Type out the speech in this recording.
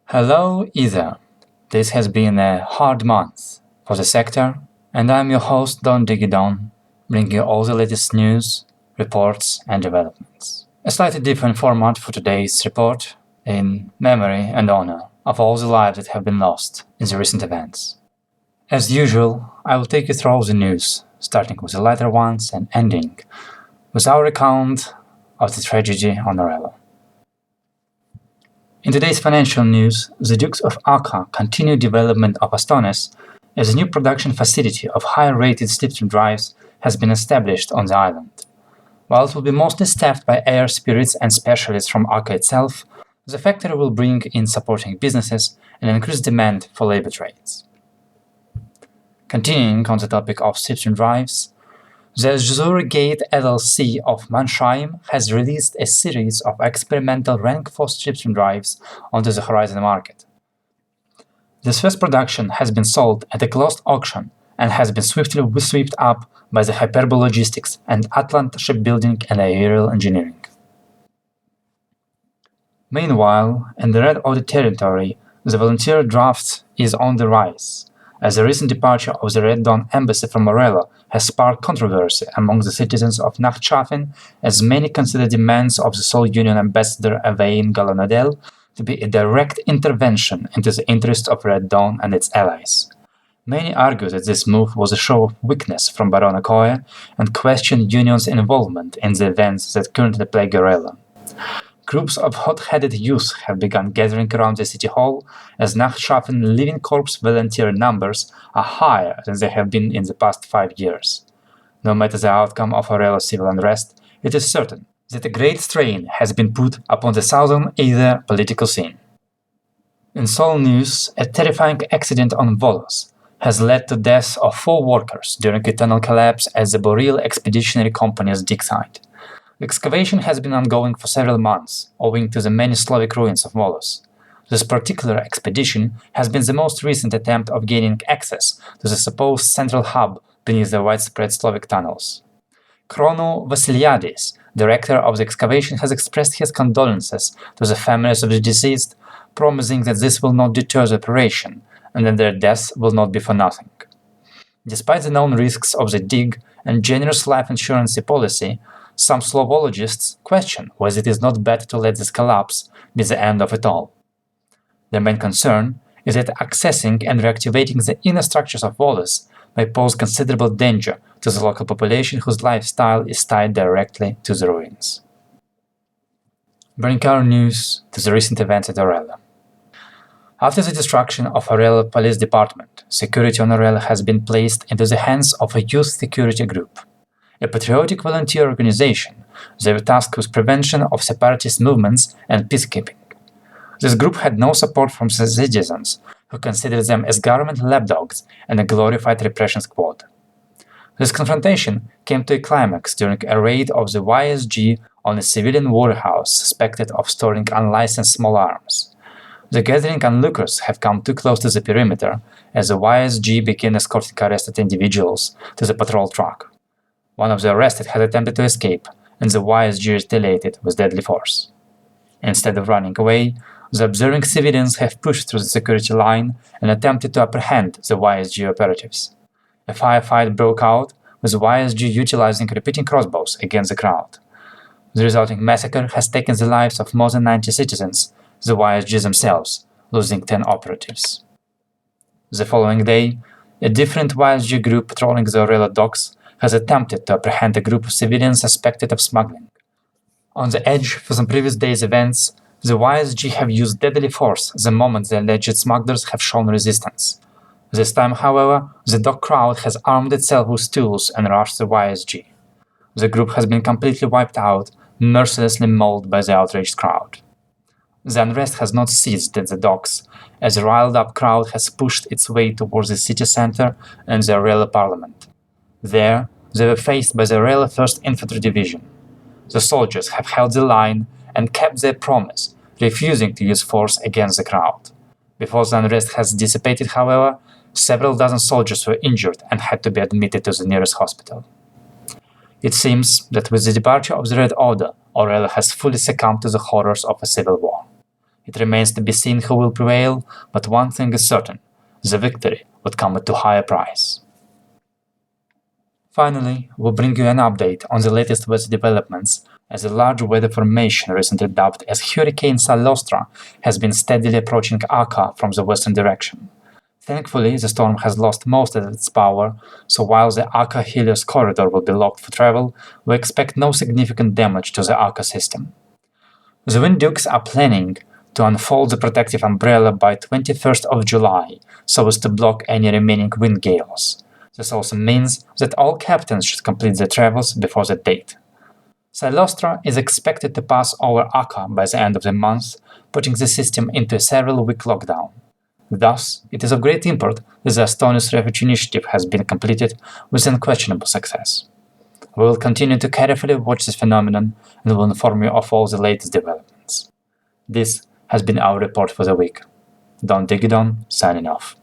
Hello, Aether. This has been a hard month for the sector, and I'm your host, Don Digidon, bringing you all the latest news, reports, and developments. A slightly different format for today's report, in memory and honor of all the lives that have been lost in the recent events. As usual, I will take you through all the news, starting with the lighter ones and ending with our account of the tragedy on Orrello. In today's financial news, the Dukes of Arca continue development of Astonis as a new production facility of higher-rated slipstream drives has been established on the island. While it will be mostly staffed by air spirits and specialists from Arca itself, the factory will bring in supporting businesses and increase demand for labor trades. Continuing on the topic of slipstream drives, the Zurgate LLC of Mannheim has released a series of experimental rank 4 slipstream drives onto the Horizon market. This first production has been sold at a closed auction and has been swiftly swept up by the Hyperbole Logistics and Atlanta Shipbuilding and Aerial Engineering. Meanwhile, in the Red Order territory, the volunteer draft is on the rise, as the recent departure of the Red Dawn embassy from Orrello has sparked controversy among the citizens of Nachtschaffen, as many consider demands of the Sol Union ambassador Avain Galonadel to be a direct intervention into the interests of Red Dawn and its allies. Many argue that this move was a show of weakness from Baron Okoye and question Union's involvement in the events that currently plague Orrello. Groups of hot-headed youth have begun gathering around the city hall, as Nachtschaffen Living Corps volunteer numbers are higher than they have been in the past 5 years. No matter the outcome of Orrello's civil unrest, it is certain that a great strain has been put upon the southern Aether political scene. In Sol news, a terrifying accident on Volos has led to deaths of 4 workers during a tunnel collapse at the Boreal Expeditionary Company's dig site. The excavation has been ongoing for several months, owing to the many Slavic ruins of Volos. This particular expedition has been the most recent attempt of gaining access to the supposed central hub beneath the widespread Slavic tunnels. Chrono Vasiliadis, director of the excavation, has expressed his condolences to the families of the deceased, promising that this will not deter the operation and that their deaths will not be for nothing. Despite the known risks of the dig and generous life insurance policy, some Slavologists question whether it is not better to let this collapse be the end of it all. Their main concern is that accessing and reactivating the inner structures of Volos may pose considerable danger to the local population whose lifestyle is tied directly to the ruins. Bringing our news to the recent events at Orrello. After the destruction of Orrello Police Department, security on Orrello has been placed into the hands of a youth security group, a patriotic volunteer organization. They were tasked with prevention of separatist movements and peacekeeping. This group had no support from the citizens, who considered them as government lapdogs and a glorified repression squad. This confrontation came to a climax during a raid of the YSG on a civilian warehouse suspected of storing unlicensed small arms. The gathering onlookers have come too close to the perimeter, as the YSG began escorting arrested individuals to the patrol truck. One of the arrested had attempted to escape, and the YSG retaliated with deadly force. Instead of running away, the observing civilians have pushed through the security line and attempted to apprehend the YSG operatives. A firefight broke out, with the YSG utilizing repeating crossbows against the crowd. The resulting massacre has taken the lives of more than 90 citizens, the YSG themselves losing 10 operatives. The following day, a different YSG group patrolling the Orrello docks has attempted to apprehend a group of civilians suspected of smuggling. On the edge for some previous days' events, the YSG have used deadly force the moment the alleged smugglers have shown resistance. This time, however, the dock crowd has armed itself with tools and rushed the YSG. The group has been completely wiped out, mercilessly mauled by the outraged crowd. The unrest has not ceased at the docks, as a riled-up crowd has pushed its way towards the city center and the Orrello Parliament. There, they were faced by the Orrello 1st Infantry Division. The soldiers have held the line and kept their promise, refusing to use force against the crowd. Before the unrest has dissipated, however, several dozen soldiers were injured and had to be admitted to the nearest hospital. It seems that with the departure of the Red Order, Orrello has fully succumbed to the horrors of a civil war. It remains to be seen who will prevail, but one thing is certain: the victory would come at a higher price. Finally, we'll bring you an update on the latest weather developments, as a large weather formation recently dubbed as Hurricane Salostra has been steadily approaching Akka from the western direction. Thankfully, the storm has lost most of its power, so while the Akka-Helios corridor will be locked for travel, we expect no significant damage to the Akka system. The Wind Dukes are planning to unfold the protective umbrella by 21st of July, so as to block any remaining wind gales. This also means that all captains should complete their travels before that date. Salostra is expected to pass over Akka by the end of the month, putting the system into a several-week lockdown. Thus, it is of great import that the Astonius Refuge initiative has been completed with unquestionable success. We will continue to carefully watch this phenomenon and will inform you of all the latest developments. This has been our report for the week. Don Digidon, signing off.